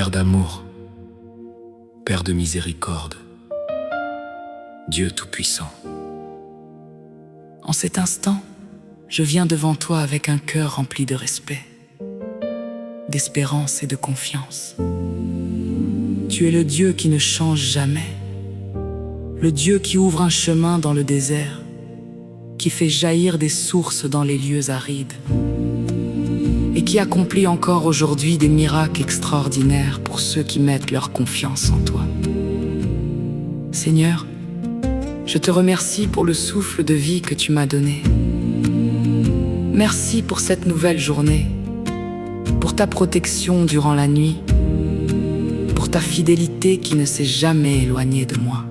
Père d'amour, Père de miséricorde, Dieu Tout-Puissant. En cet instant, je viens devant toi avec un cœur rempli de respect, d'espérance et de confiance. Tu es le Dieu qui ne change jamais, le Dieu qui ouvre un chemin dans le désert, qui fait jaillir des sources dans les lieux arides, et qui accomplit encore aujourd'hui des miracles extraordinaires pour ceux qui mettent leur confiance en toi. Seigneur, je te remercie pour le souffle de vie que tu m'as donné. Merci pour cette nouvelle journée, pour ta protection durant la nuit, pour ta fidélité qui ne s'est jamais éloignée de moi.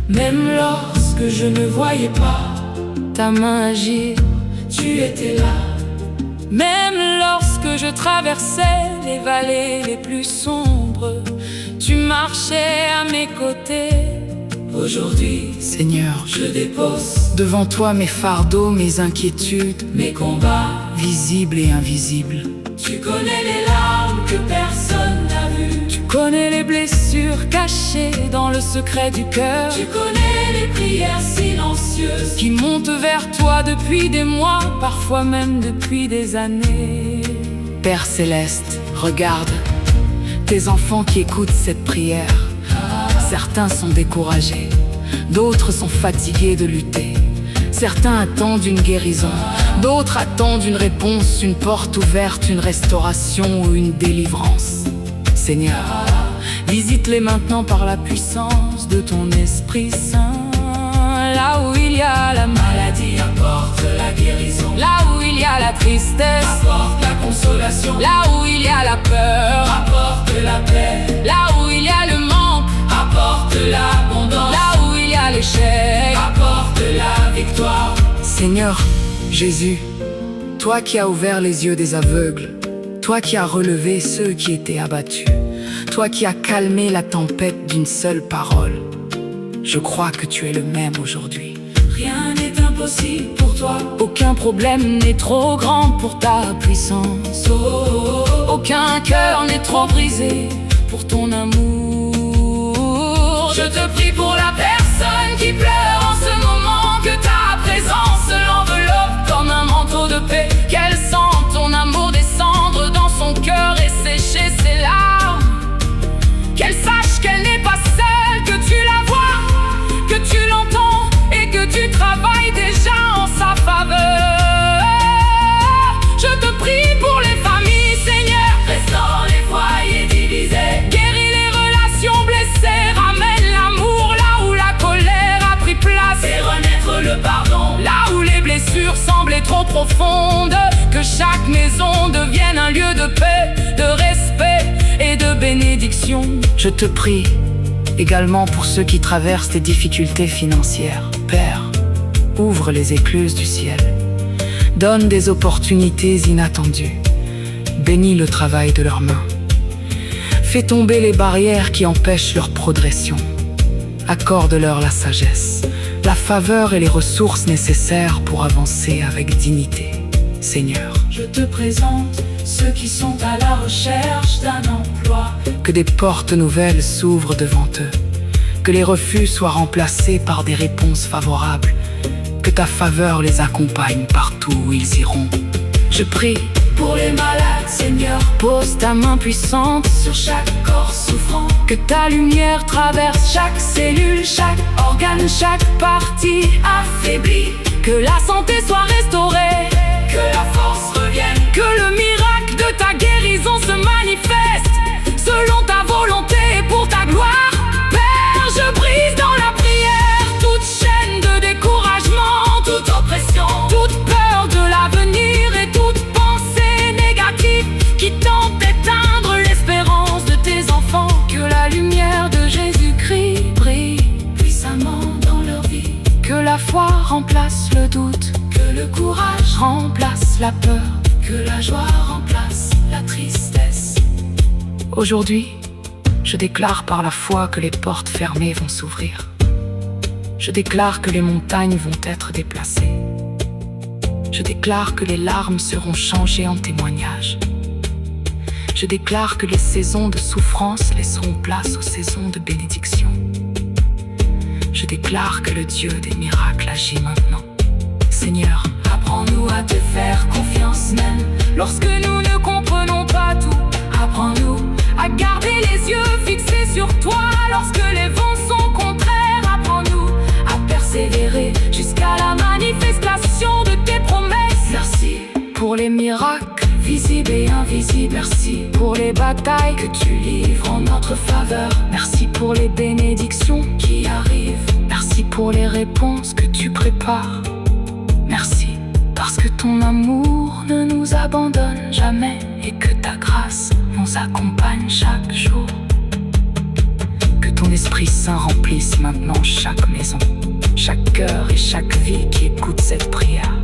Même lorsque je ne voyais pas ta main agir, tu étais là. Même lorsque je traversais les vallées les plus sombres, tu marchais à mes côtés. Aujourd'hui, Seigneur, je dépose devant toi mes fardeaux, mes inquiétudes, mes combats, visibles et invisibles. Tu connais les larmes que personne n'a vues. Tu connais les blessures cachées dans le secret du cœur. Tu connais les prières silencieuses qui montent vers toi depuis des mois, parfois même depuis des années. Père Céleste, regarde tes enfants qui écoutent cette prière. Certains sont découragés, d'autres sont fatigués de lutter. Certains attendent une guérison, d'autres attendent une réponse, une porte ouverte, une restauration ou une délivrance. Seigneur, visite-les maintenant par la puissance de ton Esprit Saint. Là où il y a la maladie, apporte la guérison. Là où il y a la tristesse, apporte la consolation. Là où il y a la peur, apporte la paix. Là où il y a le manque, apporte l'abondance. Là où il y a l'échec, apporte la victoire. Seigneur Jésus, toi qui as ouvert les yeux des aveugles, toi qui as relevé ceux qui étaient abattus, toi qui as calmé la tempête d'une seule parole, je crois que tu es le même aujourd'hui. Rien n'est impossible pour toi. Aucun problème n'est trop grand pour ta puissance. Aucun cœur n'est trop brisé pour ton amour. Je te prie pour la personne qui pleure en ce moment, que ta présence l'enveloppe comme un manteau de paix. Qu'elle sente ton amour descendre dans son cœur et sécher ses larmes. Qu'elle sache qu'elle n'est pas seule, que tu la vois, que tu l'entends et que tu travailles déjà en sa faveur. Je te prie pour les familles, Seigneur. Restaure les foyers divisés, guéris les relations blessées, ramène l'amour là où la colère a pris place, et renaître le pardon là où les blessures semblaient trop profondes. Que chaque maison devienne un lieu de paix, de respect et de bénédiction. Je te prie également pour ceux qui traversent des difficultés financières. Père, ouvre les écluses du ciel, donne des opportunités inattendues, bénis le travail de leurs mains, fais tomber les barrières qui empêchent leur progression, accorde-leur la sagesse, la faveur et les ressources nécessaires pour avancer avec dignité. Seigneur, je te présente ceux qui sont à la recherche d'un emploi. Que des portes nouvelles s'ouvrent devant eux, que les refus soient remplacés par des réponses favorables, que ta faveur les accompagne partout où ils iront. Je prie pour les malades, Seigneur, pose ta main puissante sur chaque corps souffrant. Que ta lumière traverse chaque cellule, chaque organe, chaque partie affaiblie. Que la santé soit restaurée, que la force revienne, que le miracle de ta guérison se manifeste selon ta volonté et pour ta gloire. Père, je brise dans la prière toute chaîne de découragement, toute oppression, toute peur de l'avenir et toute pensée négative qui tente d'éteindre l'espérance de tes enfants. Que la lumière de Jésus-Christ brille puissamment dans leur vie. Que la foi remplace le doute, que le courage remplace la peur, que la joie remplace la tristesse. Aujourd'hui, je déclare par la foi que les portes fermées vont s'ouvrir. Je déclare que les montagnes vont être déplacées. Je déclare que les larmes seront changées en témoignages. Je déclare que les saisons de souffrance laisseront place aux saisons de bénédiction. Je déclare que le Dieu des miracles agit maintenant. Seigneur, apprends-nous à te faire confiance même lorsque nous ne comprenons pas tout. Apprends-nous à garder les yeux fixés sur toi lorsque les vents sont contraires. Apprends-nous à persévérer jusqu'à la manifestation de tes promesses. Merci pour les miracles visibles et invisibles. Merci pour les batailles que tu livres en notre faveur. Merci pour les bénédictions qui arrivent. Merci pour les réponses que tu prépares. Merci parce que ton amour ne nous abandonne jamais et que ta grâce nous accompagne chaque jour. Que ton Esprit Saint remplisse maintenant chaque maison, chaque cœur et chaque vie qui écoute cette prière.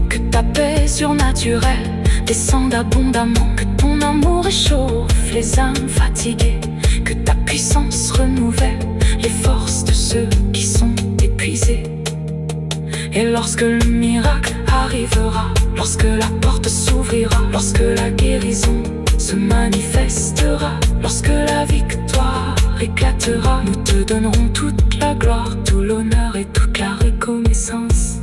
Que ta paix surnaturelle descende abondamment. Que ton amour réchauffe les âmes fatiguées. Que ta puissance renouvelle les forces de ceux qui sont épuisés. Et lorsque le miracle arrivera, lorsque la porte s'ouvrira, lorsque la guérison se manifestera, lorsque la victoire éclatera, nous te donnerons toute la gloire, tout l'honneur et toute la reconnaissance.